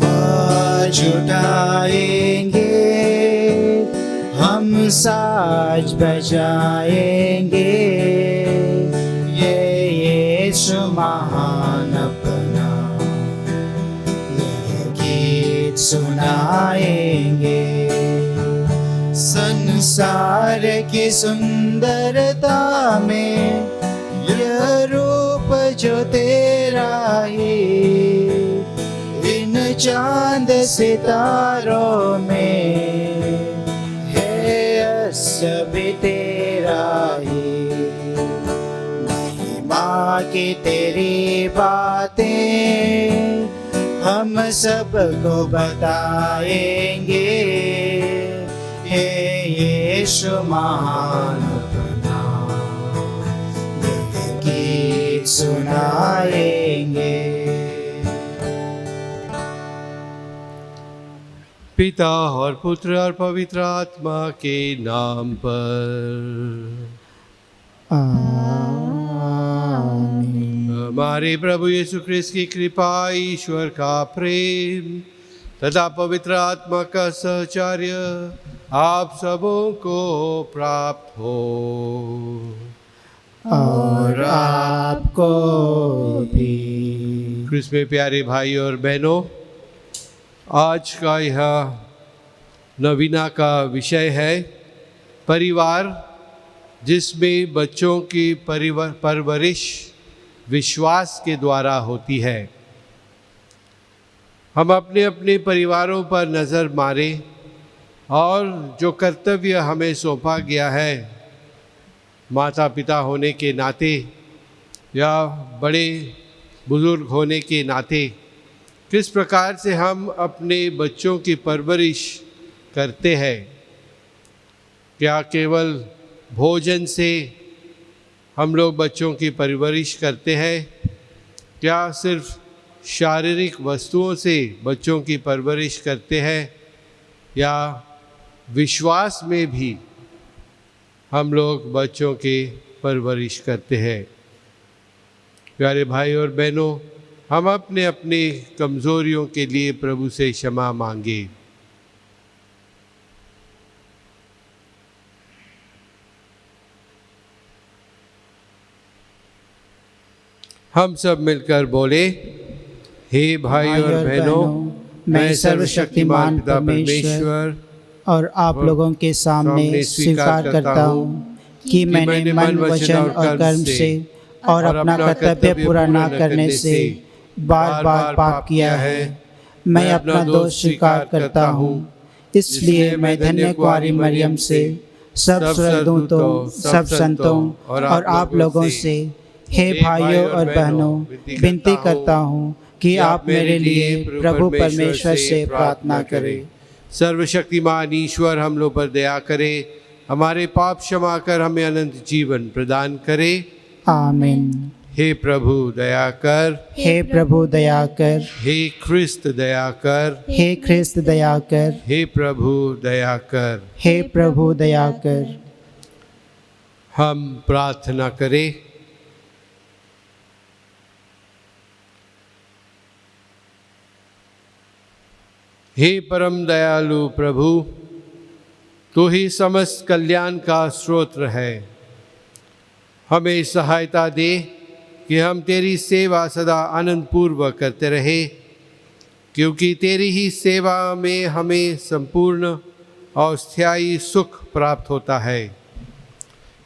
आवाज उठाएंगे, हम साज बजाएंगे, ये यीशु महान अपना ये गीत सुनाएंगे। संसार की सुंदरता में यह रूप जो तेरा ही, इन चांद सितारों में है सभी तेरा ही। महिमा की तेरी बातें हम सबको बताएंगे, हे यीशु महान अपना ये गीत सुनाएंगे। पिता और पुत्र और पवित्र आत्मा के नाम पर आमीन। हमारे प्रभु यीशु ख्रिस्त की कृपा, ईश्वर का प्रेम तथा पवित्र आत्मा का सहचर्य आप सबों को प्राप्त हो। और आपको भी। ख्रिस्त में प्यारे भाई और बहनों, आज का यह नवीना का विषय है परिवार, जिसमें बच्चों की परवरिश विश्वास के द्वारा होती है। हम अपने अपने परिवारों पर नज़र मारें और जो कर्तव्य हमें सौंपा गया है माता पिता होने के नाते या बड़े बुजुर्ग होने के नाते, किस प्रकार से हम अपने बच्चों की परवरिश करते हैं। क्या केवल भोजन से हम लोग बच्चों की परवरिश करते हैं? क्या सिर्फ शारीरिक वस्तुओं से बच्चों की परवरिश करते हैं, या विश्वास में भी हम लोग बच्चों की परवरिश करते हैं? प्यारे भाई और बहनों, हम अपने अपने कमज़ोरियों के लिए प्रभु से क्षमा मांगे। हम सब मिलकर बोले, हे भाई और बहनों, मैं सर्वशक्तिमान पिता परमेश्वर और आप लोगों के सामने स्वीकार करता हूँ कि मैंने मन, वचन और कर्म से और अपना कर्तव्य पूरा न करने से बार बार पाप किया है। मैं अपना दोष स्वीकार करता हूँ, इसलिए मैं धन्य कुंवारी मरियम से, सब स्वर्गदूतों, सब संतों और आप लोगों से, हे भाइयों और बहनों, विनती करता हूँ कि आप मेरे लिए प्रभु परमेश्वर से प्रार्थना करें। सर्वशक्तिमान ईश्वर हम लोग पर दया करे, हमारे पाप क्षमा कर हमें अनंत जीवन प्रदान करे। आमीन। हे प्रभु दया कर, हे प्रभु दया कर, हे ख्रिस्त दया कर, हे ख्रिस्त दया कर, हे प्रभु दया कर। हे प्रभु दया कर। हम प्रार्थना करें। हे परम दयालु प्रभु, तू ही समस्त कल्याण का स्रोत है। हमें सहायता दे कि हम तेरी सेवा सदा आनंद पूर्वक करते रहे, क्योंकि तेरी ही सेवा में हमें संपूर्ण और स्थायी सुख प्राप्त होता है।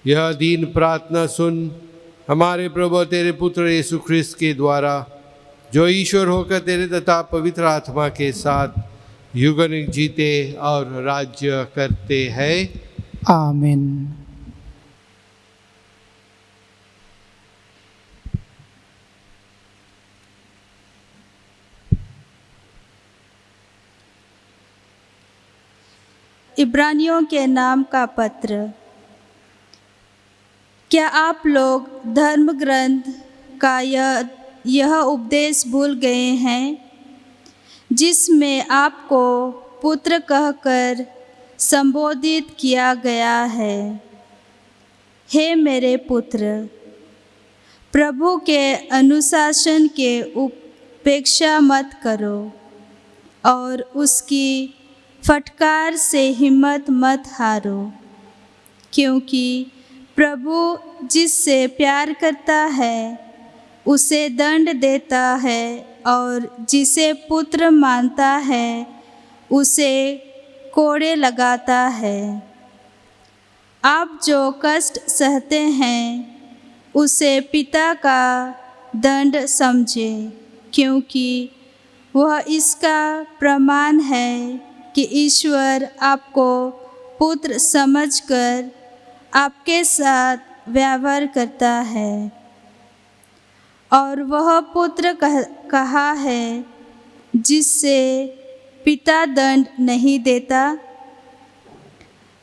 यह दीन प्रार्थना सुन हमारे प्रभु तेरे पुत्र यीशु ख्रिस्त के द्वारा, जो ईश्वर होकर तेरे तथा पवित्र आत्मा के साथ युगन जीते और राज्य करते हैं। आमीन। इब्रानियों के नाम का पत्र। क्या आप लोग धर्म ग्रंथ का यह उपदेश भूल गए हैं, जिसमें आपको पुत्र कहकर संबोधित किया गया है? हे मेरे पुत्र, प्रभु के अनुशासन के उपेक्षा मत करो और उसकी फटकार से हिम्मत मत हारो, क्योंकि प्रभु जिससे प्यार करता है उसे दंड देता है और जिसे पुत्र मानता है उसे कोड़े लगाता है। आप जो कष्ट सहते हैं उसे पिता का दंड समझे, क्योंकि वह इसका प्रमाण है कि ईश्वर आपको पुत्र समझकर आपके साथ व्यवहार करता है। और वह पुत्र कहा है जिससे पिता दंड नहीं देता।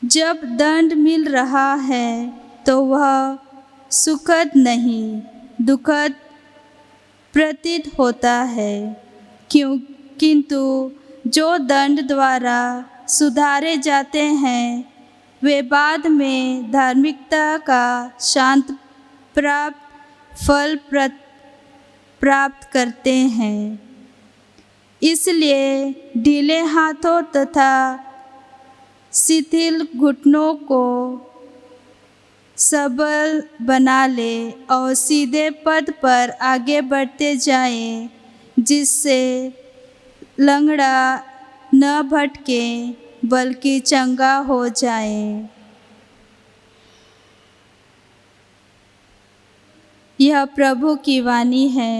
जब दंड मिल रहा है तो वह सुखद नहीं दुखद प्रतीत होता है, किंतु जो दंड द्वारा सुधारे जाते हैं वे बाद में धार्मिकता का शांत फल प्राप्त करते हैं। इसलिए ढीले हाथों तथा शिथिल घुटनों को सबल बना ले और सीधे पद पर आगे बढ़ते जाएं, जिससे लंगड़ा न भटके बल्कि चंगा हो जाए। यह प्रभु की वाणी है।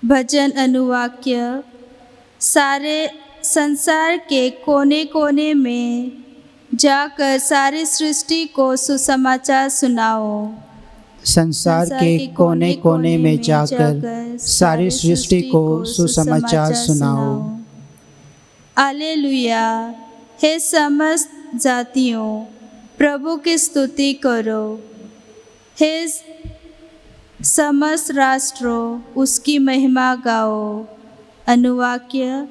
भजन अनुवाक्य। सारे संसार के कोने कोने में जाकर सारी सृष्टि को सुसमाचार सुनाओ। संसार के कोने कोने में जाकर सारी सृष्टि को सुसमाचार सुनाओ। हालेलुया। हे समस्त जातियों, प्रभु की स्तुति करो। हे समस्त राष्ट्रों, उसकी महिमा गाओ। अनुवाक्य।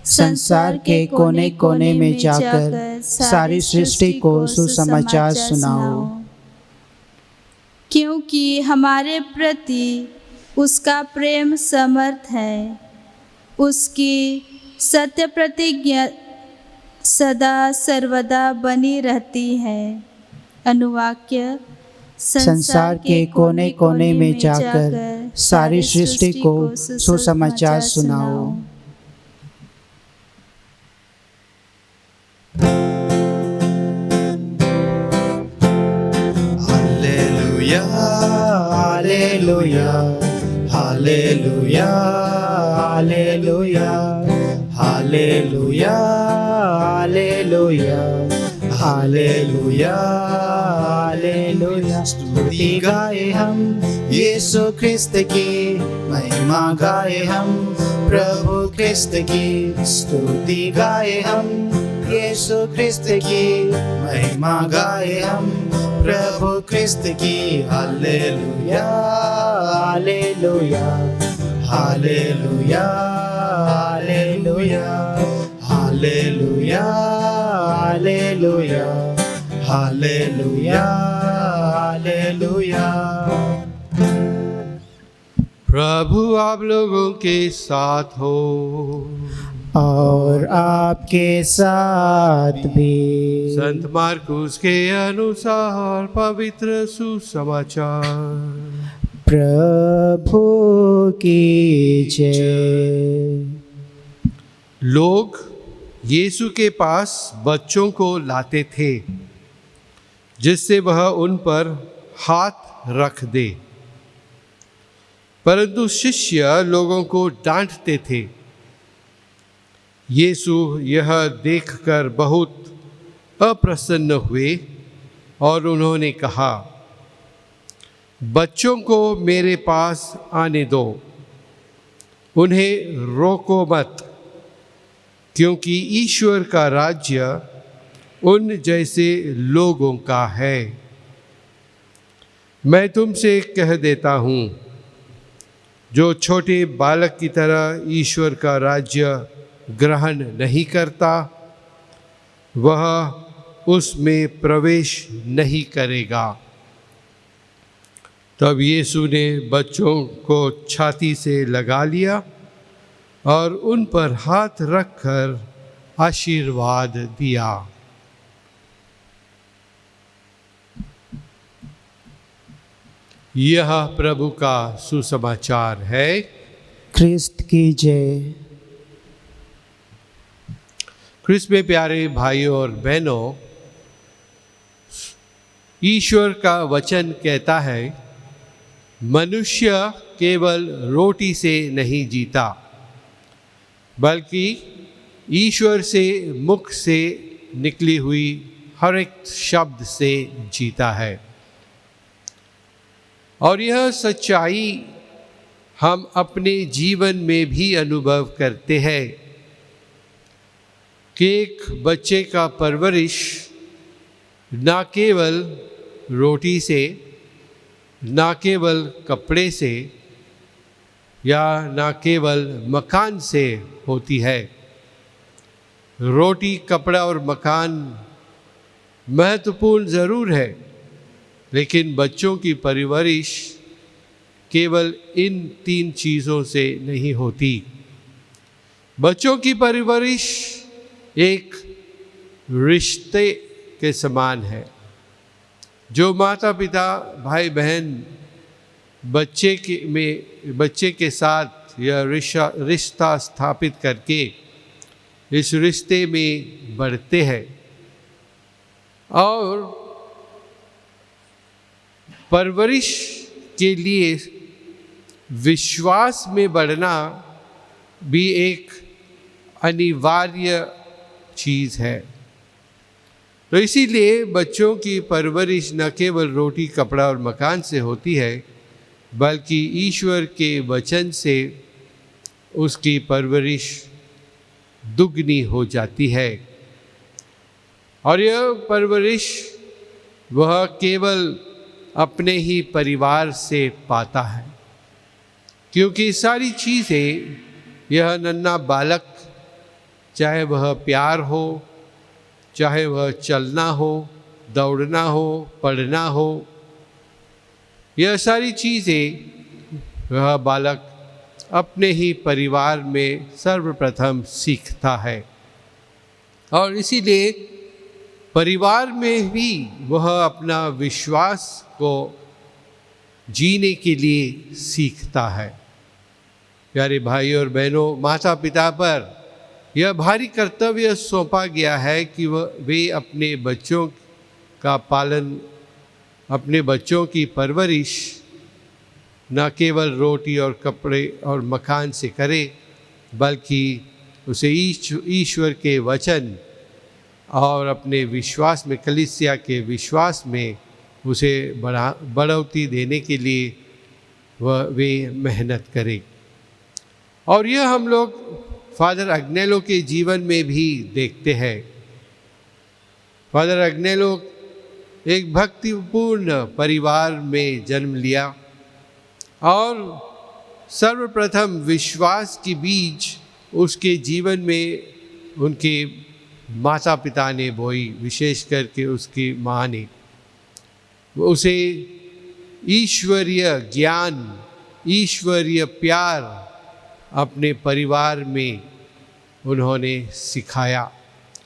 संसार के कोने कोने में जाकर सारी सृष्टि को सुसमाचार सुनाओ। क्योंकि हमारे प्रति उसका प्रेम समर्थ है, उसकी सत्य प्रतिज्ञा सदा सर्वदा बनी रहती है। अनुवाक्य। संसार के कोने कोने में जाकर सारी सृष्टि को सुसमाचार सुनाओ। Hallelujah, hallelujah, hallelujah, hallelujah, hallelujah, hallelujah, hallelujah, hallelujah. स्तुति गाए हम यीशु ख्रिस्त की, महिमा गाए हम प्रभु ख्रिस्त की। स्तुति गाए हम यीशु ख्रिस्त की, महिमा गाए हम प्रभु ख्रिस्त की। Hallelujah, hallelujah, hallelujah, hallelujah, hallelujah, hallelujah, hallelujah, hallelujah. प्रभु आप लोगों के साथ हो और आपके साथ भी। संत मार्कुस के अनुसार पवित्र सुसमाचार। प्रभु की जय। लोग यीशु के पास बच्चों को लाते थे जिससे वह उन पर हाथ रख दे, परंतु शिष्य लोगों को डांटते थे। यीशु यह देखकर बहुत अप्रसन्न हुए और उन्होंने कहा, बच्चों को मेरे पास आने दो, उन्हें रोको मत, क्योंकि ईश्वर का राज्य उन जैसे लोगों का है। मैं तुमसे कह देता हूँ, जो छोटे बालक की तरह ईश्वर का राज्य ग्रहण नहीं करता, वह उसमें प्रवेश नहीं करेगा। तब यीशु ने बच्चों को छाती से लगा लिया और उन पर हाथ रखकर आशीर्वाद दिया। यह प्रभु का सुसमाचार है। ख्रिस्त की जय। ख्रिस्त में प्यारे भाइयों और बहनों, ईश्वर का वचन कहता है, मनुष्य केवल रोटी से नहीं जीता, बल्कि ईश्वर से मुख से निकली हुई हर एक शब्द से जीता है। और यह सच्चाई हम अपने जीवन में भी अनुभव करते हैं कि एक बच्चे का परवरिश ना केवल रोटी से, ना केवल कपड़े से या ना केवल मकान से होती है। रोटी, कपड़ा और मकान महत्वपूर्ण ज़रूर है, लेकिन बच्चों की परवरिश केवल इन 3 चीज़ों से नहीं होती। बच्चों की परवरिश एक रिश्ते के समान है। जो माता पिता, भाई बहन बच्चे के साथ यह रिश्ता स्थापित करके इस रिश्ते में बढ़ते हैं और परवरिश के लिए विश्वास में बढ़ना भी एक अनिवार्य चीज़ है। तो इसीलिए बच्चों की परवरिश न केवल रोटी, कपड़ा और मकान से होती है, बल्कि ईश्वर के वचन से उसकी परवरिश दुगनी हो जाती है। और यह परवरिश वह केवल अपने ही परिवार से पाता है, क्योंकि सारी चीज़ें यह नन्हा बालक, चाहे वह प्यार हो, चाहे वह चलना हो, दौड़ना हो, पढ़ना हो, यह सारी चीज़ें वह बालक अपने ही परिवार में सर्वप्रथम सीखता है। और इसीलिए परिवार में भी वह अपना विश्वास को जीने के लिए सीखता है। प्यारे भाई और बहनों, माता पिता पर यह भारी कर्तव्य सौंपा गया है कि वे अपने बच्चों का पालन, अपने बच्चों की परवरिश न केवल रोटी और कपड़े और मकान से करें, बल्कि उसे ईश्वर के वचन और अपने विश्वास में, कलीसिया के विश्वास में उसे बढ़ोतरी देने के लिए वे मेहनत करें। और यह हम लोग फादर अग्नेलो के जीवन में भी देखते हैं। फादर अग्नेलो एक भक्तिपूर्ण परिवार में जन्म लिया और सर्वप्रथम विश्वास की बीज उसके जीवन में उनके माता पिता ने बोई, विशेष करके उसकी माँ ने। उसे ईश्वरीय ज्ञान, ईश्वरीय प्यार अपने परिवार में उन्होंने सिखाया,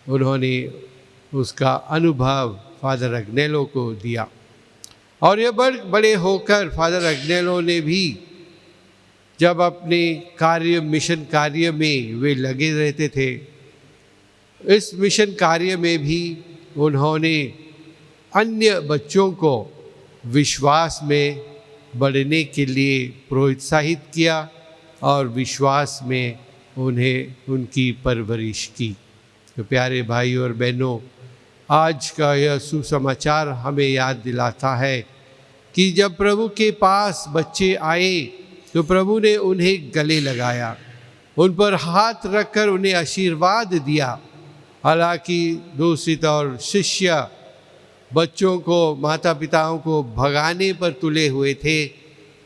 उन्होंने उसका अनुभव फादर अग्नेलो को दिया। और यह बड़े होकर फादर अग्नेलो ने भी जब अपने कार्य, मिशन कार्य में वे लगे रहते थे, इस मिशन कार्य में भी उन्होंने अन्य बच्चों को विश्वास में बढ़ने के लिए प्रोत्साहित किया और विश्वास में उन्हें उनकी परवरिश की। तो प्यारे भाई और बहनों, आज का यह सुसमाचार हमें याद दिलाता है कि जब प्रभु के पास बच्चे आए तो प्रभु ने उन्हें गले लगाया, उन पर हाथ रखकर उन्हें आशीर्वाद दिया। हालांकि दूसरी तरफ शिष्य बच्चों को, माता पिताओं को भगाने पर तुले हुए थे,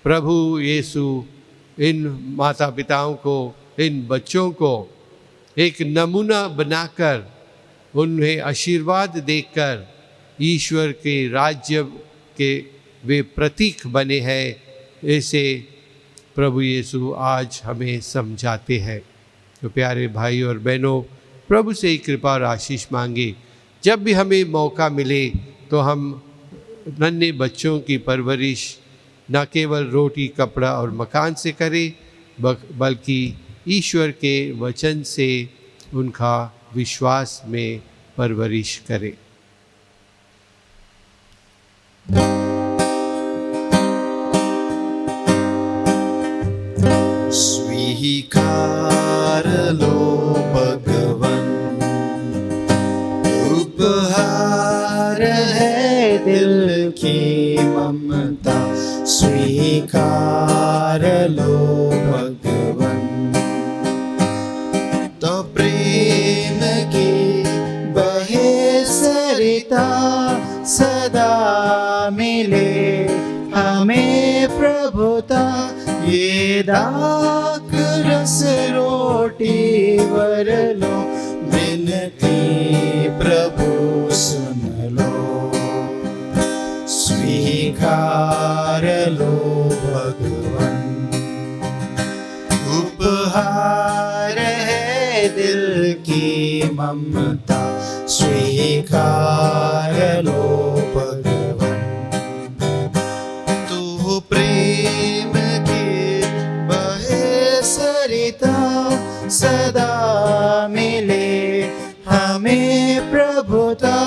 प्रभु यीशु इन माता पिताओं को, इन बच्चों को एक नमूना बनाकर उन्हें आशीर्वाद देकर ईश्वर के राज्य के वे प्रतीक बने हैं, ऐसे प्रभु यीशु आज हमें समझाते हैं। तो प्यारे भाई और बहनों, प्रभु से ही कृपा और आशीष मांगे। जब भी हमें मौका मिले तो हम नन्हे बच्चों की परवरिश न केवल रोटी, कपड़ा और मकान से करें, बल्कि ईश्वर के वचन से उनका विश्वास में परवरिश करें। स्वीकार लो भगवन, उपहार है दिल की ममता। स्वीकार लो भगवन, तो प्रेम की बहे सरिता सदा मिले हमें प्रभुता। ये दाक रस रोटी वर लो, विनती प्रभु सुन लो। स्वीकार लो भगवन, उपहार है दिल की ममता। स्वीकार लो भगवन, तू प्रेम की बहे सरिता सदा मिले हमें प्रभुता।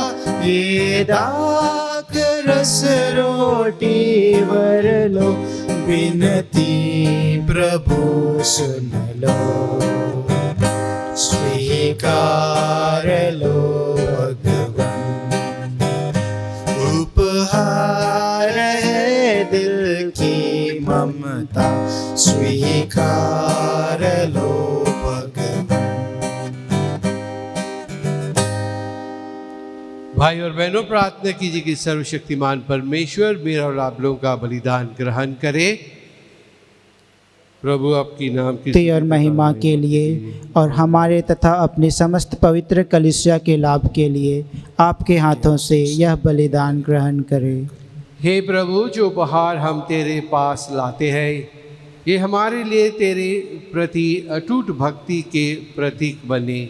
ये दाक रस रोटी वर लो, विनती प्रभु सुन लो। स्वीकार लो भगवन, उपहार है दिल की ममता। स्वीकार लो भगवन। भाई और बहनों, प्रार्थना कीजिए कि सर्वशक्तिमान परमेश्वर मेरा और आप लोगों का बलिदान ग्रहण करे। प्रभु आपकी नाम की और महिमा के लिए और हमारे तथा अपने समस्त पवित्र कलीसिया के लाभ के लिए आपके हाथों से यह बलिदान ग्रहण करें। हे प्रभु, जो उपहार हम तेरे पास लाते हैं, ये हमारे लिए तेरे प्रति अटूट भक्ति के प्रतीक बने,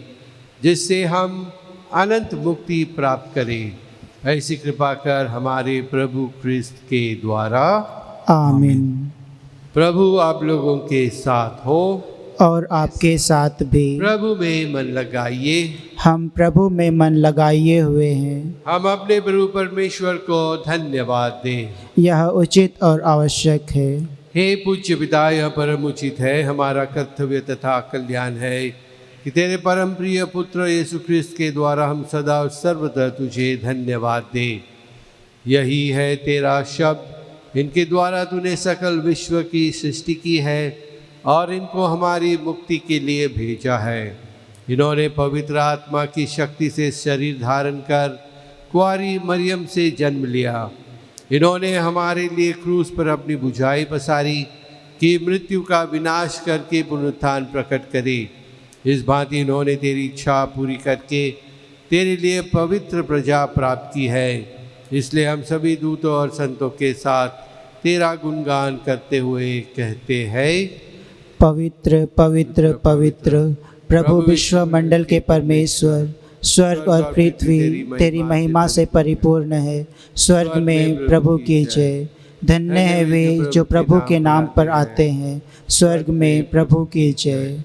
जिससे हम अनंत मुक्ति प्राप्त करें। ऐसी कृपा कर हमारे प्रभु ख्रिस्त के द्वारा। आमीन। प्रभु आप लोगों के साथ हो और आपके साथ भी। प्रभु में मन लगाइए। हम प्रभु में मन लगाए हुए हैं। हम अपने प्रभु परमेश्वर को धन्यवाद दें। यह उचित और आवश्यक है। हे पूज्य पिता, यह परम उचित है, हमारा कर्तव्य तथा कल्याण है कि तेरे परम प्रिय पुत्र यीशु ख्रिस्त के द्वारा हम सदा और सर्वदा तुझे धन्यवाद दें। यही है तेरा शब्द, इनके द्वारा तूने सकल विश्व की सृष्टि की है और इनको हमारी मुक्ति के लिए भेजा है। इन्होंने पवित्र आत्मा की शक्ति से शरीर धारण कर कुंवारी मरियम से जन्म लिया। इन्होंने हमारे लिए क्रूस पर अपनी बुझाई पसारी कि मृत्यु का विनाश करके पुनरुत्थान प्रकट करे। इस भांति इन्होंने तेरी इच्छा पूरी करके तेरे लिए पवित्र प्रजा प्राप्त की है। इसलिए हम सभी दूतों और संतों के साथ तेरा गुणगान करते हुए कहते हैं, पवित्र पवित्र पवित्र प्रभु विश्वमंडल के परमेश्वर, स्वर्ग और पृथ्वी तेरी महिमा से परिपूर्ण है। स्वर्ग में प्रभु की जय। धन्य है वे जो प्रभु के नाम पर आते हैं। स्वर्ग में प्रभु की जय।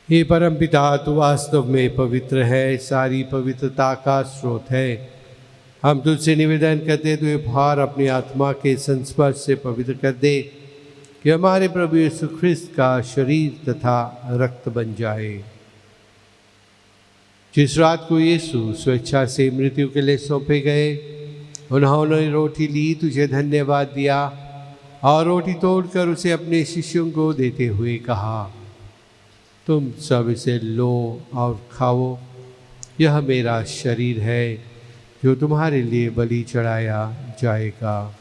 हे परमपिता, तू वास्तव में पवित्र है, सारी पवित्रता का स्रोत है। हम तुझसे निवेदन करते तू उपहार अपनी आत्मा के संस्पर्श से पवित्र कर दे कि हमारे प्रभु यीशु ख्रिस्त का शरीर तथा रक्त बन जाए। जिस रात को यीशु स्वेच्छा से मृत्यु के लिए सौंपे गए, उन्होंने रोटी ली, तुझे धन्यवाद दिया और रोटी तोड़कर उसे अपने शिष्यों को देते हुए कहा, तुम सब इसे लो और खाओ, यह मेरा शरीर है जो तुम्हारे लिए बलि चढ़ाया जाएगा।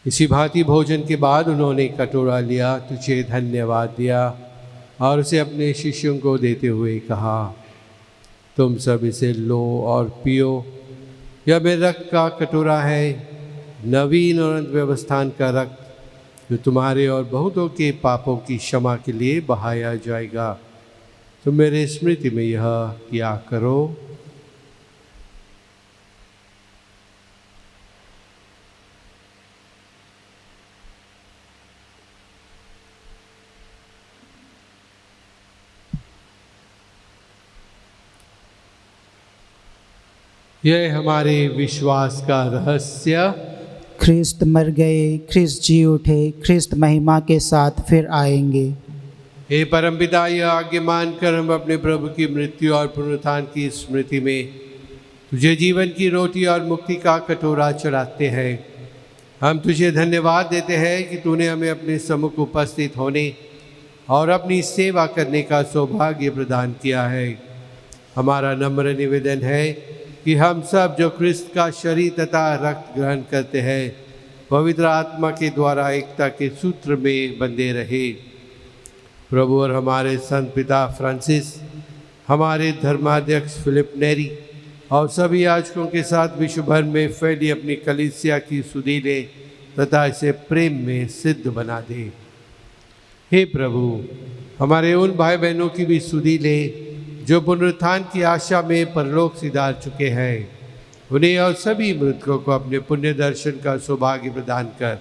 इसी भांति भोजन के बाद उन्होंने कटोरा लिया, तुझे धन्यवाद दिया और उसे अपने शिष्यों को देते हुए कहा, तुम सब इसे लो और पियो, यह मेरे रक्त का कटोरा है, नवीन और अनंत व्यवस्थान का रक्त, जो तुम्हारे और बहुतों के पापों की क्षमा के लिए बहाया जाएगा। तुम मेरे स्मृति में यह किया करो। यह हमारे विश्वास का रहस्य। ख्रिस्त मर गए, ख्रिस्त जी उठे, ख्रिस्त महिमा के साथ फिर आएंगे। हे परमपिता, यह आज्ञा मानकर हम अपने प्रभु की मृत्यु और पुनरुत्थान की स्मृति में तुझे जीवन की रोटी और मुक्ति का कटोरा चढ़ाते हैं। हम तुझे धन्यवाद देते हैं कि तूने हमें अपने सम्मुख उपस्थित होने और अपनी सेवा करने का सौभाग्य प्रदान किया है। हमारा नम्र निवेदन है कि हम सब जो क्रिस्त का शरीर तथा रक्त ग्रहण करते हैं, पवित्र आत्मा के द्वारा एकता के सूत्र में बंधे रहे। प्रभु और हमारे संत पिता फ्रांसिस, हमारे धर्माध्यक्ष फिलिप नेरी और सभी याजकों के साथ विश्व भर में फैली अपनी कलीसिया की सुधि ले तथा इसे प्रेम में सिद्ध बना दे। हे प्रभु, हमारे उन भाई बहनों की भी सुधि ले जो पुनरुत्थान की आशा में परलोक सिधार चुके हैं, उन्हें और सभी मृतकों को अपने पुण्य दर्शन का सौभाग्य प्रदान कर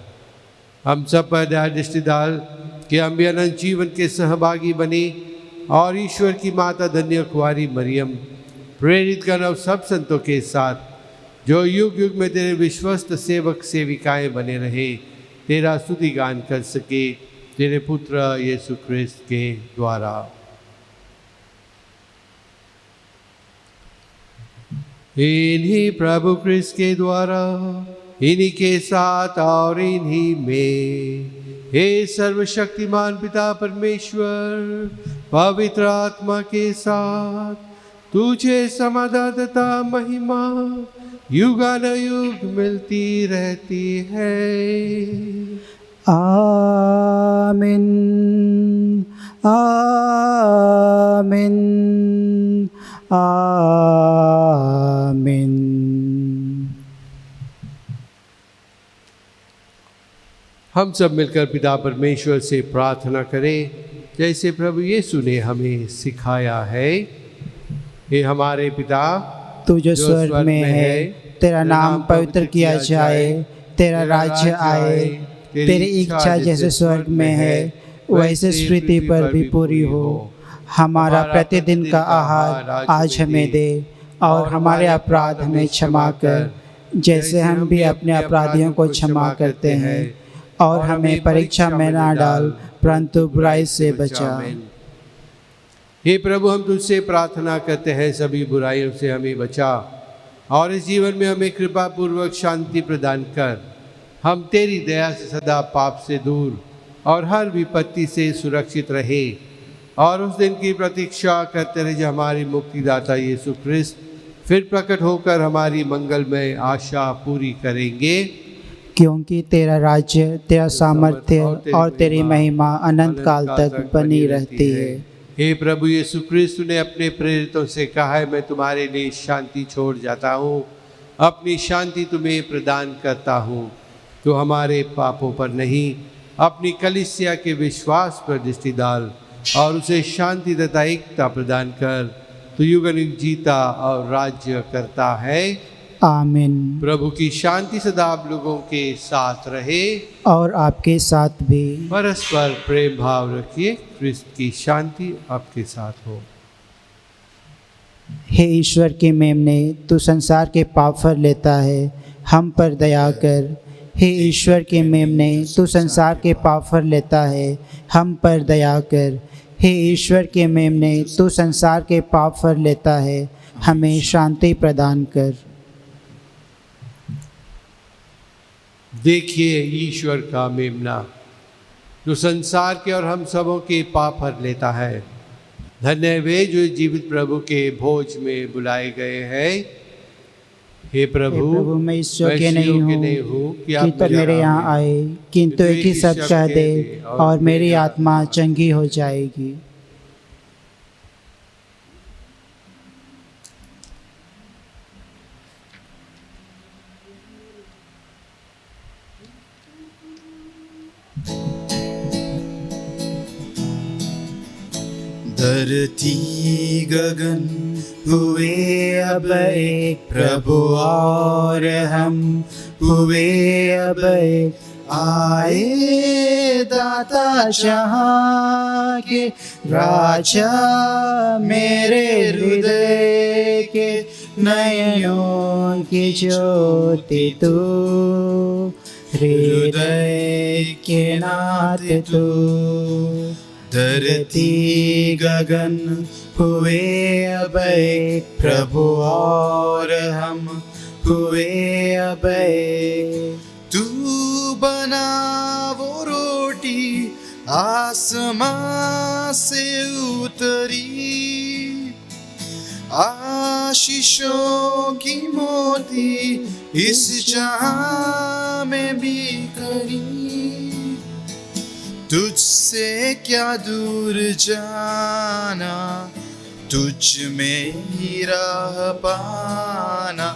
हम सब पर दया दृष्टि डाल कि हम भी अनंत जीवन के सहभागी बने और ईश्वर की माता धन्य कुंवारी मरियम, प्रेरित गण और सब संतों के साथ जो युग युग में तेरे विश्वस्त सेवक सेविकाएं बने रहे, तेरा स्तुति गान कर सके, तेरे पुत्र यीशु क्रिस्त के द्वारा। इन्हीं प्रभु क्रिस्त के द्वारा, इन्हीं के साथ और इन्हीं में, हे सर्वशक्तिमान पिता परमेश्वर, पवित्र आत्मा के साथ तुझे समाधान तथा महिमा युगानुयुग मिलती रहती है। आमीन, आमीन, आमीन। हम सब मिलकर पिता परमेश्वर से प्रार्थना करें, जैसे प्रभु यीशु ने हमें सिखाया है। हे हमारे पिता, तू जो स्वर्ग में है, तेरा नाम पवित्र किया जाए, तेरा राज्य आए, तेरी इच्छा जैसे स्वर्ग में है वैसे पृथ्वी पर भी पूरी हो। हमारा प्रतिदिन का आहार आज हमें दे और हमारे अपराध हमें क्षमा कर, जैसे हम भी अपने अपराधियों को क्षमा करते हैं, और हमें परीक्षा में ना डाल परंतु बुराई से बचा। हे प्रभु, हम तुझसे प्रार्थना करते हैं, सभी बुराइयों से हमें बचा और इस जीवन में हमें कृपा पूर्वक शांति प्रदान कर। हम तेरी दया से सदा पाप से दूर और हर विपत्ति से सुरक्षित रहे और उस दिन की प्रतीक्षा करते रहे जब हमारी मुक्तिदाता यीशु क्रिस्त फिर प्रकट होकर हमारी मंगलमय आशा पूरी करेंगे। क्योंकि तेरा राज्य, तेरा सामर्थ्य और तेरी महिमा अनंत काल तक बनी रहती है। हे प्रभु यीशु क्रिस्त ने अपने प्रेरितों से कहा है, मैं तुम्हारे लिए शांति छोड़ जाता हूँ, अपनी शांति तुम्हें प्रदान करता हूँ। तो हमारे पापों पर नहीं, अपनी कलीसिया के विश्वास पर दृष्टि डाल और उसे शांति तथा एकता प्रदान कर। तो युगानुयुग जीता और राज्य करता है। आमीन। प्रभु की शांति सदा आप लोगों के साथ रहे और आपके साथ भी। परस्पर प्रेम भाव रखिए। क्रिस्त की शांति आपके साथ हो। हे ईश्वर के मेमने, तू संसार के पाप फर लेता है, हम पर दया कर। हे ईश्वर के मेमने, तू संसार के पाप फर लेता है, हम पर दया कर। हे ईश्वर के मेमने, तू संसार के पाप फर लेता है, हमें शांति प्रदान कर। देखिए ईश्वर का मेमना जो संसार के और हम सबों के पाप हर लेता है। धन्य वे जो जीवित प्रभु के भोज में बुलाए गए हैं। हे प्रभु मैं इस योग्य नहीं हूँ कि कि आप तो मेरे यहाँ आए, किंतु एक ही शब्द कह दे और मेरी आत्मा चंगी हो जाएगी। धरती गगन हुए अब एक प्रभु और हम हुए अब एक, आए दाता जहाँ के राजा मेरे हृदय के नयनों की ज्योति तू, हृदय के नाथ तू। धरती गगन हुए अब एक प्रभु और हम हुए अब एक, तू बना वो रोटी आसमां से उतरी, आशीषों की मोती इस जहां में भी करी, तुझसे क्या दूर जाना, तुझ में ही राह पाना।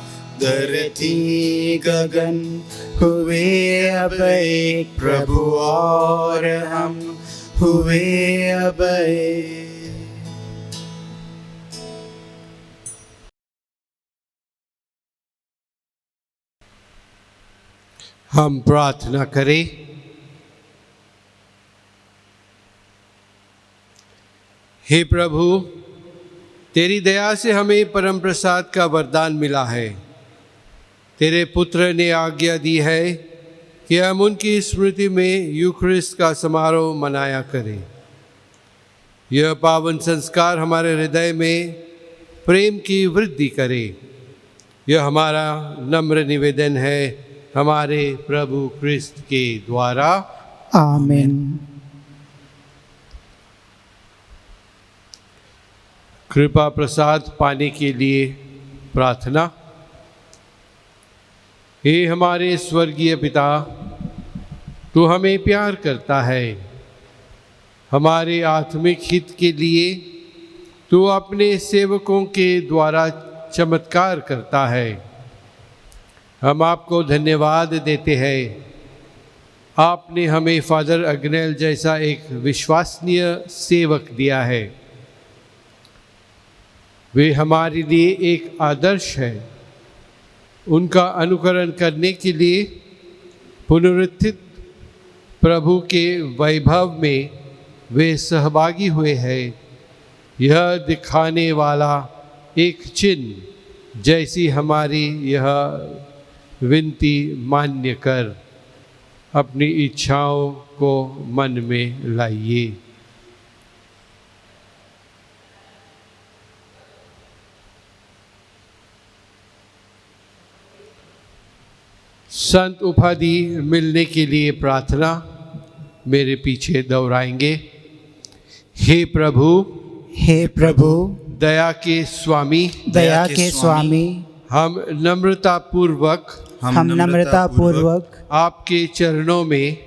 धरती गगन हुए अब एक प्रभु और हम हुए अब एक। हम प्रार्थना करें। हे प्रभु, तेरी दया से हमें परम प्रसाद का वरदान मिला है। तेरे पुत्र ने आज्ञा दी है कि हम उनकी स्मृति में यूखरिस्ट का समारोह मनाया करें। यह पावन संस्कार हमारे हृदय में प्रेम की वृद्धि करे। यह हमारा नम्र निवेदन है हमारे प्रभु क्रिस्त के द्वारा। आमीन। कृपा प्रसाद पाने के लिए प्रार्थना। हे हमारे स्वर्गीय पिता, तू हमें प्यार करता है। हमारे आत्मिक हित के लिए तू अपने सेवकों के द्वारा चमत्कार करता है। हम आपको धन्यवाद देते हैं। आपने हमें फादर अग्नेल जैसा एक विश्वसनीय सेवक दिया है। वे हमारे लिए एक आदर्श है। उनका अनुकरण करने के लिए पुनरुत्थित प्रभु के वैभव में वे सहभागी हुए हैं। यह दिखाने वाला एक चिन्ह जैसी हमारी यह विनती मान्य कर अपनी इच्छाओं को मन में लाइए। संत उपाधि मिलने के लिए प्रार्थना मेरे पीछे दोहराएंगे। हे प्रभु, हे प्रभु, दया के स्वामी, दया के स्वामी, हम नम्रता पूर्वक आपके चरणों में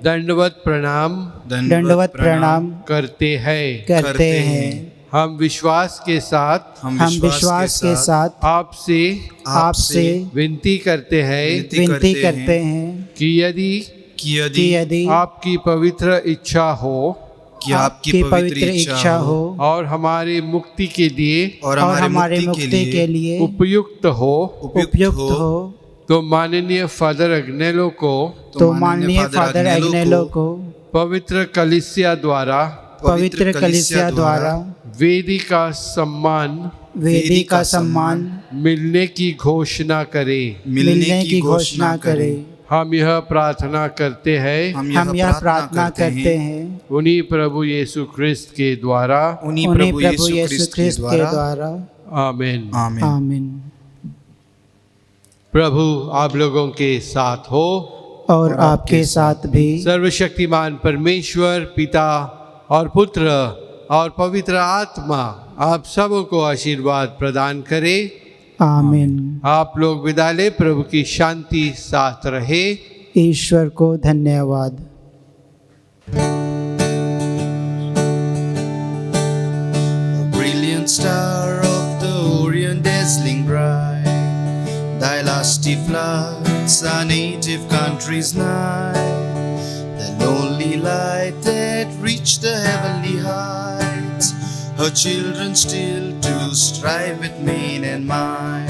दंडवत प्रणाम करते हैं। हम विश्वास के साथ आपसे विनती करते हैं कि यदि आपकी पवित्र इच्छा हो और हमारे मुक्ति के लिए उपयुक्त हो तो माननीय फादर अग्नेलो को पवित्र कलीसिया द्वारा वेदी का सम्मान मिलने की घोषणा करे। हम यह प्रार्थना करते हैं उन्हीं प्रभु यीशु ख्रिस्त के द्वारा। आमीन। आमीन। प्रभु आप लोगों के साथ हो और आपके साथ भी। सर्वशक्तिमान परमेश्वर पिता और पुत्र और पवित्र आत्मा आप सबों को आशीर्वाद प्रदान करे। आमीन। आप लोग विदा ले, प्रभु की शांति साथ रहे। ईश्वर को धन्यवाद। Brilliant star of the Orient, dazzling bright, thy lusty floods our native country's night, the lonely light that reached the heavenly heights, her children still to strive with main and might.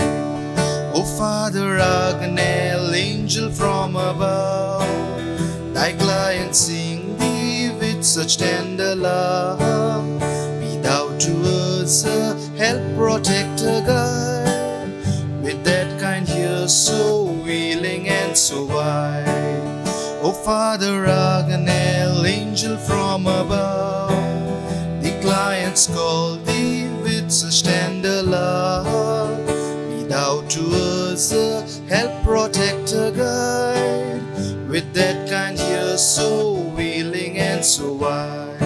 O Father Agnel, angel from above, thy clients sing thee with such tender love. Be thou to us a help, protector, guide, with that kind ear so willing and so wide. O Father Agnel, angel from above, the clients call thee with such tender love. Be thou to us a help, protector, guide, with that kind ear so willing and so wide.